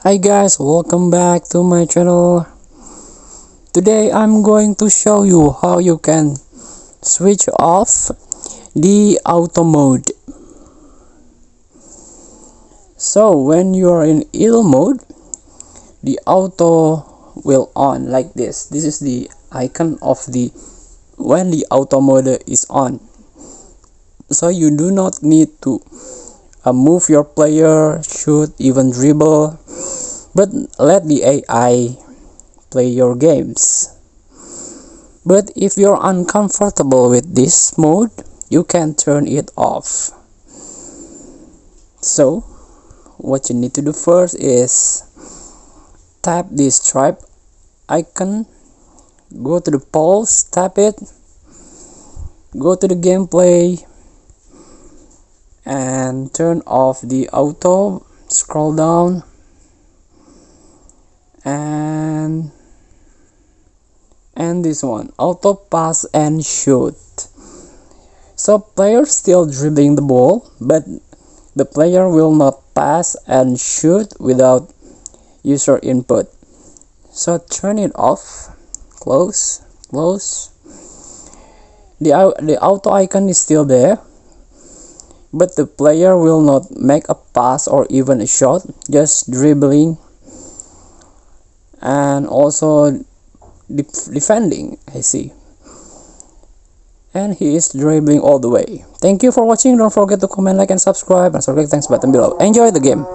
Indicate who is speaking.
Speaker 1: Hi guys, welcome back to my channel. Today I'm going to show you how you can switch off the auto mode. So when you are in idle mode, the auto will on like this. This is the icon of the when the auto mode is on. So you do not need to move your player, shoot, even dribble, but let the AI play your games. But if you're uncomfortable with this mode, you can turn it off. So what you need to do first is tap this stripe icon, go to the pulse, tap it, go to the gameplay and turn off the auto, scroll down and this one, auto pass and shoot. So player still dribbling the ball, but the player will not pass and shoot without user input. So turn it off, close. The auto icon is still there, but the player will not make a pass or even a shot, just dribbling and also defending. I see, and he is dribbling all the way. Thank you for watching. Don't forget to comment, like and subscribe, and subscribe thanks button below. Enjoy the game.